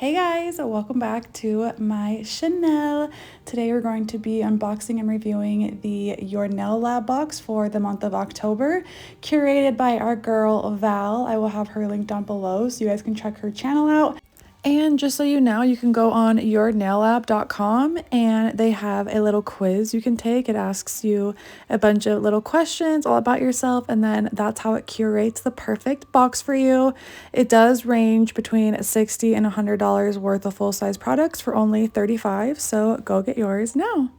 Hey guys, welcome back to my channel. Today we're going to be unboxing and reviewing the YourNailLab box for the month of October, curated by our girl Val. I will have her link down below so you guys can check her channel out. And just so you know, you can go on YourNailLab.com and they have a little quiz you can take. It asks you a bunch of little questions all about yourself, and then that's how it curates the perfect box for you. It does range between $60 and $100 worth of full-size products for only $35, so go get yours now.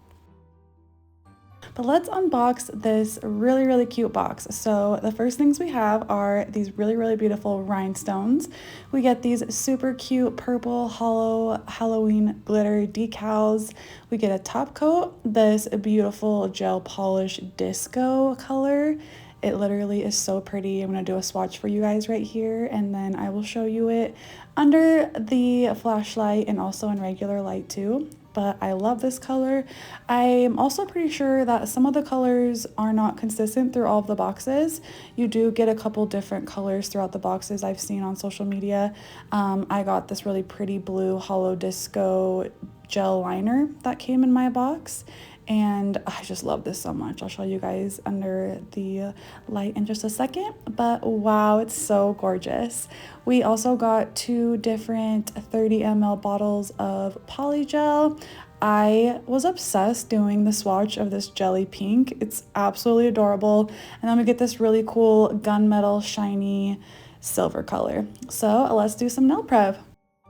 But let's unbox this really cute box. So the first things we have are these really beautiful rhinestones. We get these super cute purple hollow Halloween glitter decals. We get a top coat, this beautiful gel polish disco color. It literally is so pretty. I'm going to do a swatch for you guys right here, and then I will show you it under the flashlight and also in regular light too. But I love this color. I'm also pretty sure that some of the colors are not consistent through all of the boxes. You do get a couple different colors throughout the boxes I've seen on social media. I got this really pretty blue hollow disco gel liner that came in my box, and I just love this so much. I'll show you guys under the light in just a second, but wow, it's so gorgeous. We also got two different 30 ml bottles of polygel. I was obsessed doing the swatch of this jelly pink. It's absolutely adorable. And then we get this really cool gunmetal shiny silver color. So let's do some nail prep.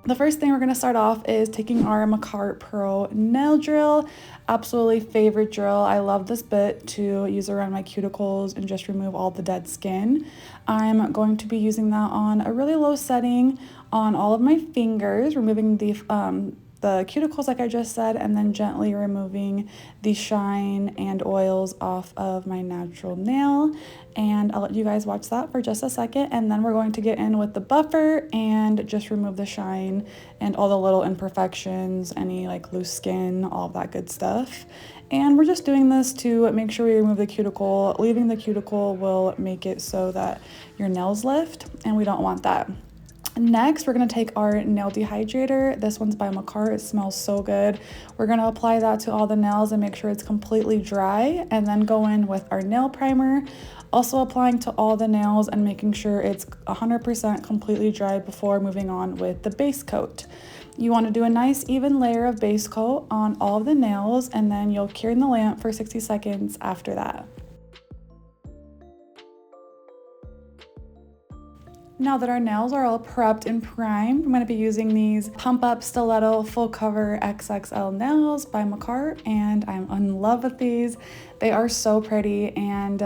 The first thing we're going to start off is taking our Makartt Pro nail drill. Absolutely favorite drill. I love this bit to use around my cuticles and just remove all the dead skin. I'm going to be using that on a really low setting on all of my fingers, removing the cuticles like I just said, and then gently removing the shine and oils off of my natural nail. And I'll let you guys watch that for just a second, and then we're going to get in with the buffer and just remove the shine and all the little imperfections, any like loose skin, all of that good stuff. And we're just doing this to make sure we remove the cuticle. Leaving the cuticle will make it so that your nails lift, and we don't want that. Next, we're going to take our nail dehydrator. This one's by Makartt. It smells so good. We're going to apply that to all the nails and make sure it's completely dry, and then go in with our nail primer, also applying to all the nails and making sure it's 100% completely dry before moving on with the base coat. You want to do a nice even layer of base coat on all of the nails, and then you'll cure in the lamp for 60 seconds after that. Now that our nails are all prepped and primed, I'm going to be using these Pump Up Stiletto Full Cover XXL nails by Makartt, and I'm in love with these. They are so pretty, and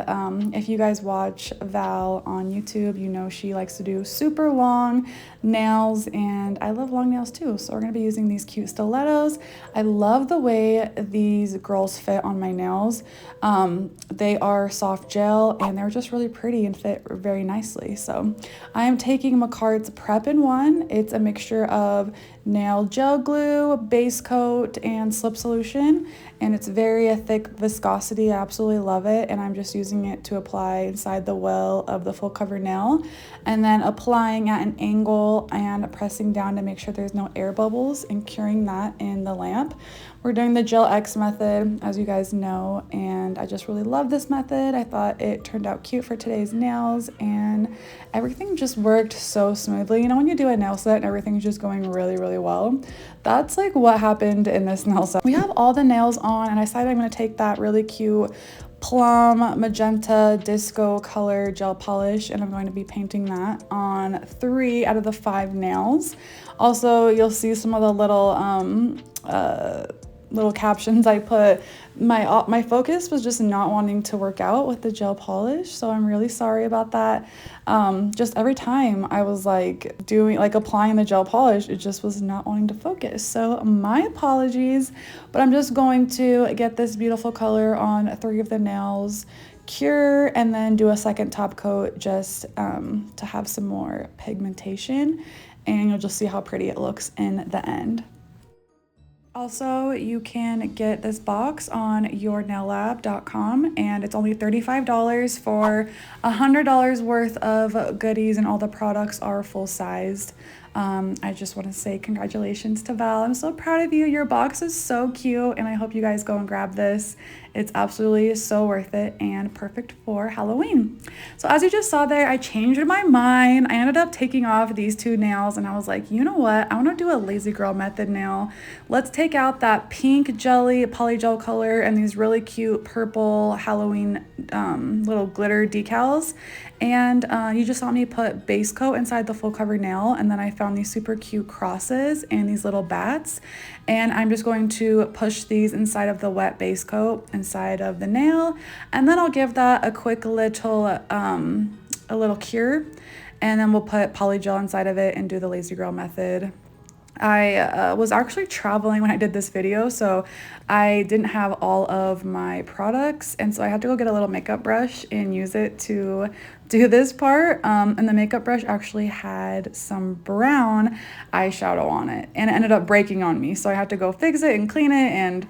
if you guys watch Val on YouTube, you know she likes to do super long nails, and I love long nails too, so we're going to be using these cute stilettos. I love the way these girls fit on my nails. They are soft gel, and they're just really pretty and fit very nicely. So I am taking Makartt's Prep-in-1. It's a mixture of nail gel glue, base coat, and slip solution, and it's very thick viscosity. I absolutely love it, and I'm just using it to apply inside the well of the full cover nail, and then applying at an angle and pressing down to make sure there's no air bubbles and curing that in the lamp. We're doing the GelX method, as you guys know, and I just really love this method. I thought it turned out cute for today's nails, and everything just worked so smoothly. You know, when you do a nail set and everything's just going really well, that's like what happened in this nail set. We have all the nails on, and I decided I'm going to take that really cute plum magenta disco color gel polish, and I'm going to be painting that on 3 out of the 5 nails. Also, you'll see some of the little captions I put. My focus was just not wanting to work out with the gel polish, so I'm really sorry about that. Just every time I was applying the gel polish, it just was not wanting to focus, so my apologies. But I'm just going to get this beautiful color on 3 of the nails, cure, and then do a second top coat just to have some more pigmentation, and you'll just see how pretty it looks in the end. Also, you can get this box on YourNailLab.com, and it's only $35 for $100 worth of goodies, and all the products are full-sized. I just want to say congratulations to Val. I'm so proud of you. Your box is so cute, and I hope you guys go and grab this. It's absolutely so worth it and perfect for Halloween. So as you just saw there, I changed my mind. I ended up taking off these two nails, and I was like, you know what? I want to do a lazy girl method nail. Let's take out that pink jelly polygel color and these really cute purple Halloween little glitter decals. And you just saw me put base coat inside the full cover nail, and then I found these super cute crosses and these little bats, and I'm just going to push these inside of the wet base coat inside of the nail, and then I'll give that a quick little a little cure, and then we'll put polygel inside of it and do the lazy girl method. I was actually traveling when I did this video, so I didn't have all of my products, and so I had to go get a little makeup brush and use it to do this part. And the makeup brush actually had some brown eyeshadow on it, and it ended up breaking on me, so I had to go fix it and clean it. And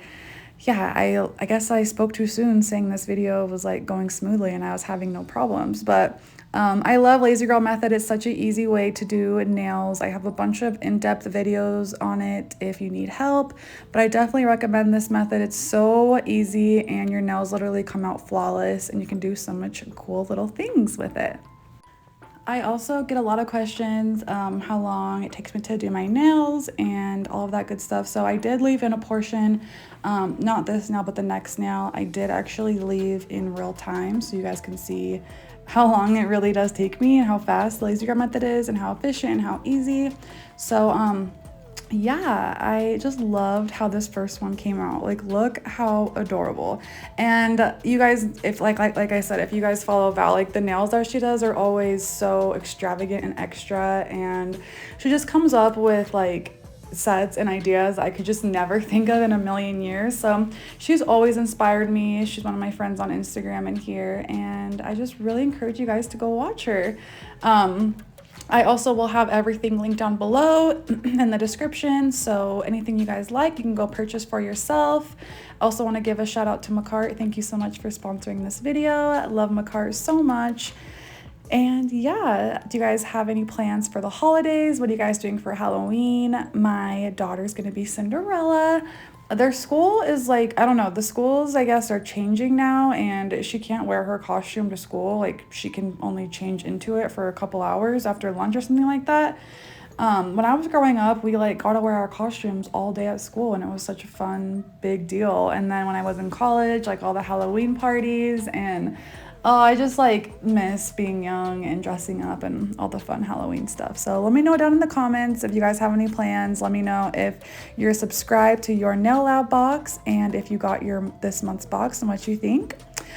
yeah, I guess I spoke too soon saying this video was like going smoothly and I was having no problems. But I love Lazy Girl Method. It's such an easy way to do nails. I have a bunch of in-depth videos on it if you need help, but I definitely recommend this method. It's so easy and your nails literally come out flawless, and you can do so much cool little things with it. I also get a lot of questions how long it takes me to do my nails and all of that good stuff. So I did leave in a portion, not this nail, but the next nail. I did actually leave in real time so you guys can see how long it really does take me and how fast the Lazy Girl Method is and how efficient and how easy. So yeah, I just loved how this first one came out. Like, look how adorable. And you guys, if like I said, if you guys follow Val, like the nails that she does are always so extravagant and extra, and she just comes up with like sets and ideas I could just never think of in a million years. So she's always inspired me. She's one of my friends on Instagram and here, and I just really encourage you guys to go watch her. I also will have everything linked down below in the description, so anything you guys like, you can go purchase for yourself. I also want to give a shout out to Makartt. Thank you so much for sponsoring this video. I love Makartt so much. And yeah, do you guys have any plans for the holidays? What are you guys doing for Halloween? My daughter's gonna be Cinderella. Their school is like, I don't know, the schools I guess are changing now, and she can't wear her costume to school. Like, she can only change into it for a couple hours after lunch or something like that. When I was growing up, we like got to wear our costumes all day at school, and it was such a fun big deal. And then when I was in college, like all the Halloween parties, and oh, I just like miss being young and dressing up and all the fun Halloween stuff. So let me know down in the comments if you guys have any plans. Let me know if you're subscribed to YourNailLab box and if you got your this month's box and what you think.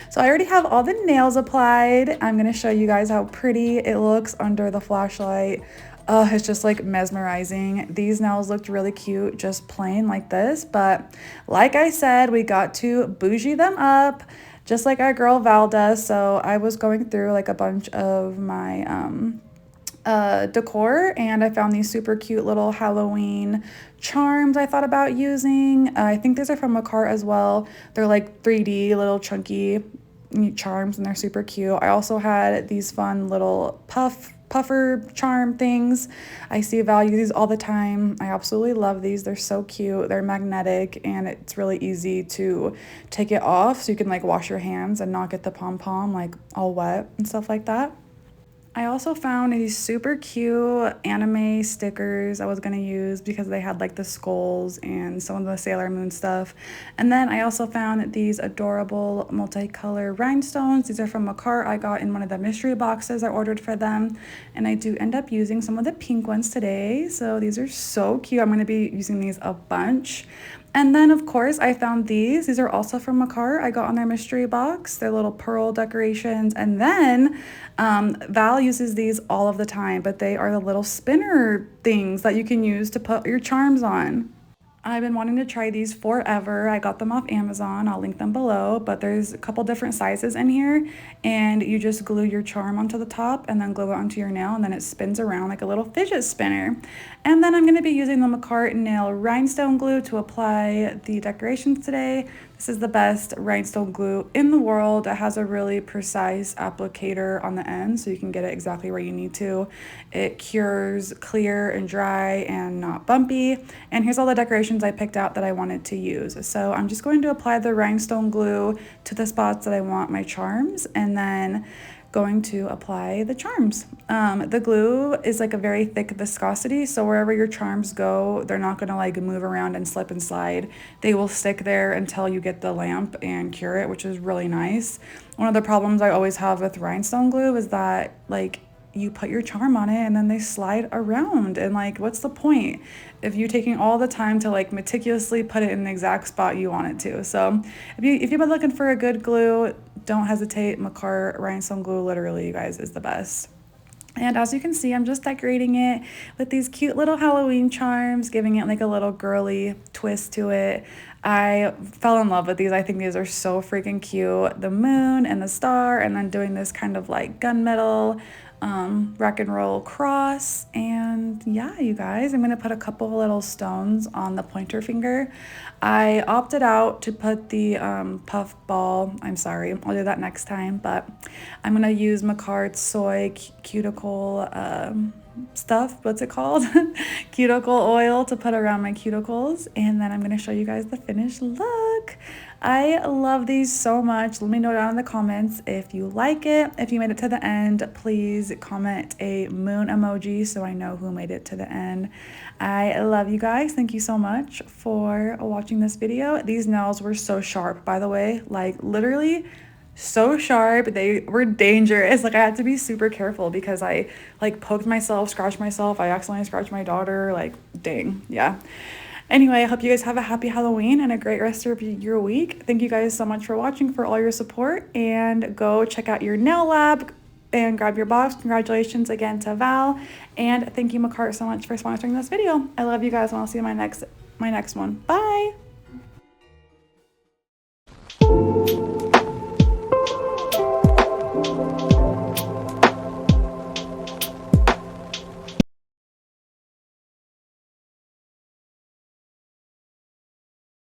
So I already have all the nails applied. I'm gonna show you guys how pretty it looks under the flashlight. Oh, it's just like mesmerizing. These nails looked really cute, just plain like this. But like I said, we got to bougie them up, just like our girl Val does. So I was going through like a bunch of my decor, and I found these super cute little Halloween charms I thought about using. I think these are from Makartt as well. They're like 3D little chunky charms, and they're super cute. I also had these fun little puffer charm things. I see Val use these all the time. I absolutely love these. They're so cute. They're magnetic, and it's really easy to take it off so you can like wash your hands and not get the pom-pom like all wet and stuff like that. I also found these super cute anime stickers I was going to use because they had like the skulls and some of the Sailor Moon stuff. And then I also found these adorable multicolor rhinestones. These are from Makartt. I got in one of the mystery boxes I ordered for them. And I do end up using some of the pink ones today. So these are so cute. I'm going to be using these a bunch. And then, of course, I found these. These are also from Makartt. I got on their mystery box. They're little pearl decorations. And then Val uses these all of the time, but they are the little spinner things that you can use to put your charms on. I've been wanting to try these forever. I got them off Amazon. I'll link them below, but there's a couple different sizes in here, and you just glue your charm onto the top and then glue it onto your nail, and then it spins around like a little fidget spinner. And then I'm going to be using the Makartt nail rhinestone glue to apply the decorations today. This is the best rhinestone glue in the world. It has a really precise applicator on the end so you can get it exactly where you need to. It cures clear and dry and not bumpy. And here's all the decorations I picked out that I wanted to use. So I'm just going to apply the rhinestone glue to the spots that I want my charms, and then going to apply the charms. The glue is like a very thick viscosity, so wherever your charms go, they're not gonna like move around and slip and slide. They will stick there until you get the lamp and cure it, which is really nice. One of the problems I always have with rhinestone glue is that like you put your charm on it and then they slide around, and like what's the point if you're taking all the time to like meticulously put it in the exact spot you want it to. So if you've been looking for a good glue, don't hesitate. Makartt rhinestone glue, literally, you guys, is the best. And as you can see, I'm just decorating it with these cute little Halloween charms, giving it like a little girly twist to it. I fell in love with these. I think these are so freaking cute. The moon and the star, and then doing this kind of like gunmetal rock and roll cross. And yeah, you guys, I'm gonna put a couple little stones on the pointer finger. I opted out to put the puff ball. I'm sorry, I'll do that next time, but I'm gonna use Makartt's soy cuticle stuff, what's it called? Cuticle oil to put around my cuticles, and then I'm going to show you guys the finished look. I love these so much. Let me know down in the comments if you like it. If you made it to the end, please comment a moon emoji so I know who made it to the end. I love you guys. Thank you so much for watching this video. These nails were so sharp, by the way, like literally so sharp. They were dangerous. Like I had to be super careful because I like poked myself, scratched myself. I accidentally scratched my daughter. Like dang, yeah. Anyway, I hope you guys have a happy Halloween and a great rest of your week. Thank you guys so much for watching, for all your support, and go check out YourNailLab and grab your box. Congratulations again to Val, and thank you Makartt so much for sponsoring this video. I love you guys, and I'll see you in my next one. Bye.